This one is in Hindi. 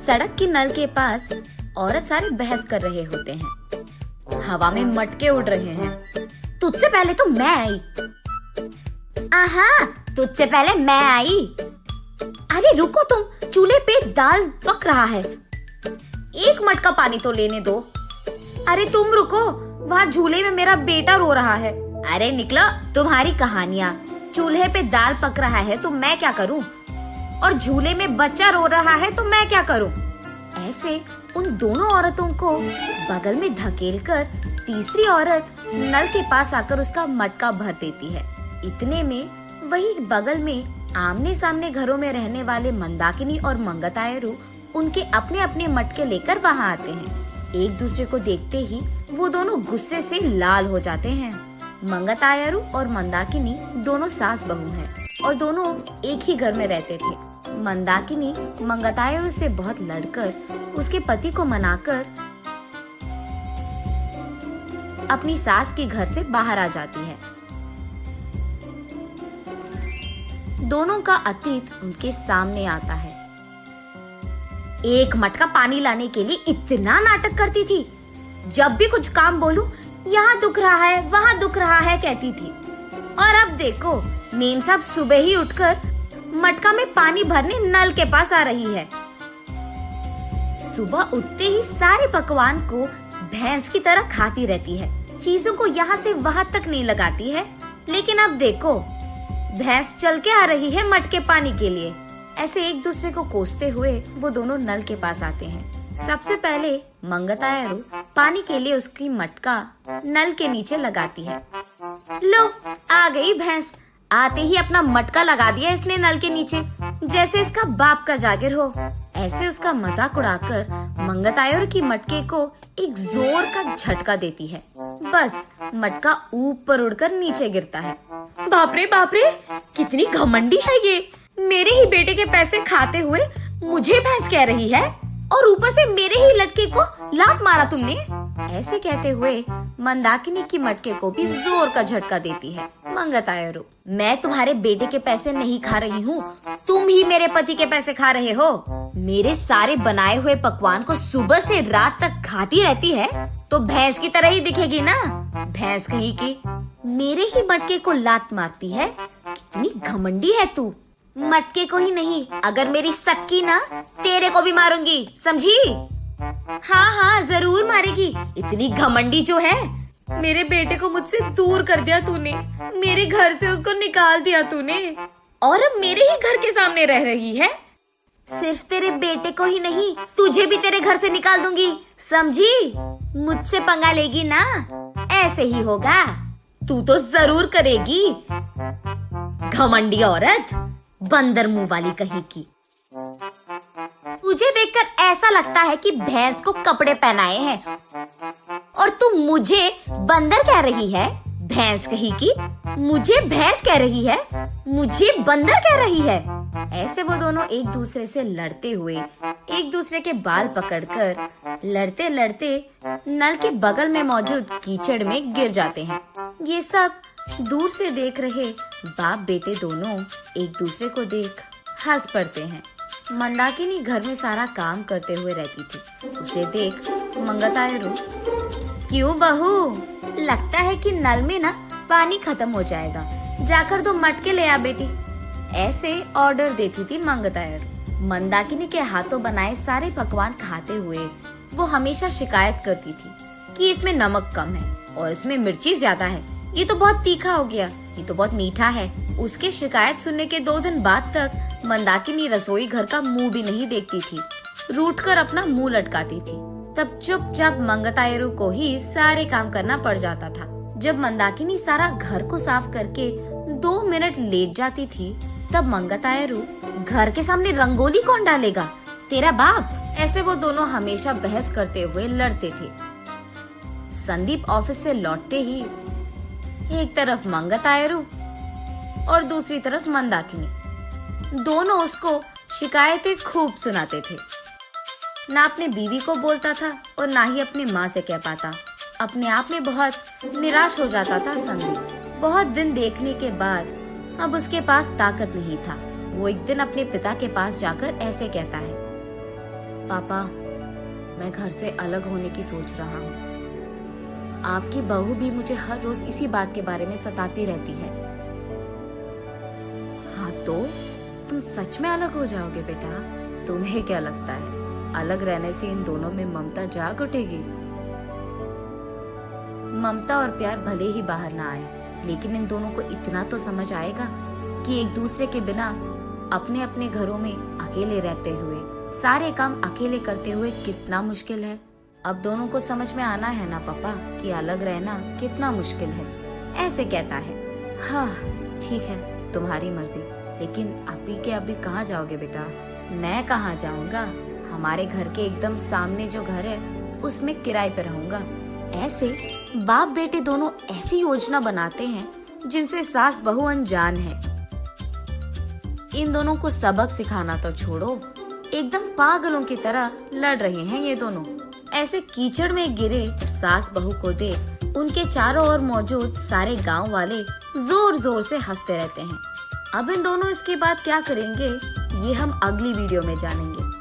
सड़क के नल के पास औरत सारे बहस कर रहे होते हैं। हवा में मटके उड़ रहे हैं। तुझसे पहले तो मैं आई। आहा, तुझसे पहले मैं आई। अरे रुको तुम, चूल्हे पे दाल पक रहा है, एक मटका पानी तो लेने दो। अरे तुम रुको, वहाँ झूले में मेरा बेटा रो रहा है। अरे निकलो, तुम्हारी कहानियाँ। चूल्हे पे दाल पक रहा है तो मैं क्या करूँ, और झूले में बच्चा रो रहा है तो मैं क्या करूँ। ऐसे उन दोनों औरतों को बगल में धकेलकर तीसरी औरत नल के पास आकर उसका मटका भर देती है। इतने में वही बगल में आमने सामने घरों में रहने वाले मंदाकिनी और मंगतायरू उनके अपने अपने मटके लेकर वहाँ आते हैं। एक दूसरे को देखते ही वो दोनों गुस्से से लाल हो जाते हैं। मंगतायरू और मंदाकिनी दोनों सास बहू हैं और दोनों एक ही घर में रहते थे। मंदाकिनी मंगतायरू से बहुत लड़कर उसके पति को मनाकर अपनी सास के घर से बाहर आ जाती है। दोनों का अतीत उनके सामने आता है। एक मटका पानी लाने के लिए इतना नाटक करती थी। जब भी कुछ काम बोलूं, यहाँ दुख रहा है, वहाँ दुख रहा है कहती थी। और अब देखो, मेम साहब सुबह ही उठकर मटका में पानी भरने नल के पास आ रही है। सुबह उठते ही सारे पकवान को भैंस की तरह खाती रहती है, चीजों को यहाँ से वहाँ तक नहीं लगाती है। लेकिन अब देखो, भैंस चल के आ रही है मटके पानी के लिए। ऐसे एक दूसरे को कोसते हुए वो दोनों नल के पास आते हैं। सबसे पहले मंगतायरू पानी के लिए उसकी मटका नल के नीचे लगाती है। लो, आ गई भैंस। आते ही अपना मटका लगा दिया इसने नल के नीचे, जैसे इसका बाप का जागिर हो। ऐसे उसका मजाक उड़ाकर मंगतायरू की मटके को एक जोर का झटका देती है। बस मटका ऊपर उड़कर नीचे गिरता है। बाप रे, कितनी घमंडी है ये। मेरे ही बेटे के पैसे खाते हुए मुझे भैंस कह रही है, और ऊपर से मेरे ही लटके को लात मारा तुमने। ऐसे कहते हुए मंदाकिनी की मटके को भी जोर का झटका देती है मंगतायरू। मैं तुम्हारे बेटे के पैसे नहीं खा रही हूँ, तुम ही मेरे पति के पैसे खा रहे हो। मेरे सारे बनाए हुए पकवान को सुबह से रात तक खाती रहती है तो भैंस की तरह ही दिखेगी ना। भैंस कहीं की मेरे ही मटके को लात मारती है। कितनी घमंडी है तू। मटके को ही नहीं, अगर मेरी सटकी ना, तेरे को भी मारूंगी, समझी? हाँ, जरूर मारेगी। इतनी घमंडी जो है। मेरे बेटे को मुझसे दूर कर दिया तूने, मेरे घर से उसको निकाल दिया तूने, और अब मेरे ही घर के सामने रह रही है। सिर्फ तेरे बेटे को ही नहीं, तुझे भी तेरे घर से निकाल दूंगी, समझी? मुझसे पंगा लेगी ना, ऐसे ही होगा। तू तो जरूर करेगी, घमंडी औरत, बंदर मुंह वाली कहीं की। तुझे देखकर ऐसा लगता है कि भैंस को कपड़े पहनाए हैं, और तू मुझे बंदर कह रही है। भैंस कहीं की मुझे भैंस कह रही है, मुझे बंदर कह रही है। ऐसे वो दोनों एक दूसरे से लड़ते हुए एक दूसरे के बाल पकड़कर लड़ते लड़ते नल के बगल में मौजूद कीचड़ में गिर जाते हैं। ये सब दूर से देख रहे बाप बेटे दोनों एक दूसरे को देख हंस पड़ते हैं। मंदाकिनी घर में सारा काम करते हुए रहती थी। उसे देख मंगतायरू, क्यों बहू, लगता है कि नल में ना पानी खत्म हो जाएगा, जाकर 2 मटके ले आ बेटी। ऐसे ऑर्डर देती थी मंगतायरू। मंदाकिनी के हाथों बनाए सारे पकवान खाते हुए वो हमेशा शिकायत करती थी कि इसमें नमक कम है और इसमें मिर्ची ज्यादा है, ये तो बहुत तीखा हो गया, ये तो बहुत मीठा है। उसके शिकायत सुनने के 2 दिन बाद तक मंदाकिनी रसोई घर का मुंह भी नहीं देखती थी, रूठकर अपना मुंह लटकाती थी। तब चुपचाप मंगतायरू को ही सारे काम करना पड़ जाता था। जब मंदाकिनी सारा घर को साफ करके 2 मिनट लेट जाती थी, तब मंगतायरू, घर के सामने रंगोली कौन डालेगा, तेरा बाप। ऐसे वो दोनों हमेशा बहस करते हुए लड़ते थे। संदीप ऑफिस से लौटते ही एक तरफ मंगतायरू और दूसरी तरफ मंदाकिनी, दोनों उसको शिकायतें खूब सुनाते थे। ना अपने बीवी को बोलता था और ना ही अपनी माँ से कह पाता। अपने आप में बहुत निराश हो जाता था संदीप। बहुत दिन देखने के बाद अब उसके पास ताकत नहीं था। वो एक दिन अपने पिता के पास जाकर ऐसे कहता है, पापा, मैं घर से अलग होने की सोच रहा हूँ। आपकी बहू भी मुझे हर रोज इसी बात के बारे में सताती रहती है। हाँ तो तुम सच में अलग हो जाओगे बेटा? तुम्हें क्या लगता है अलग रहने से इन दोनों में ममता जाग उठेगी? ममता और प्यार भले ही बाहर ना आए, लेकिन इन दोनों को इतना तो समझ आएगा कि एक दूसरे के बिना अपने अपने घरों में अकेले रहते हुए, सारे काम अकेले करते हुए कितना मुश्किल है। अब दोनों को समझ में आना है ना पापा कि अलग रहना कितना मुश्किल है। ऐसे कहता है। हाँ ठीक है, तुम्हारी मर्जी, लेकिन अभी के अभी कहाँ जाओगे बेटा? मैं कहाँ जाऊँगा, हमारे घर के एकदम सामने जो घर है उसमें किराए पे रहूंगा। ऐसे बाप बेटे दोनों ऐसी योजना बनाते हैं जिनसे सास बहू अनजान है। इन दोनों को सबक सिखाना तो छोड़ो, एकदम पागलों की तरह लड़ रहे हैं ये दोनों। ऐसे कीचड़ में गिरे सास बहू को देख उनके चारों ओर मौजूद सारे गांव वाले जोर जोर से हंसते रहते हैं। अब इन दोनों इसके बाद क्या करेंगे ये हम अगली वीडियो में जानेंगे।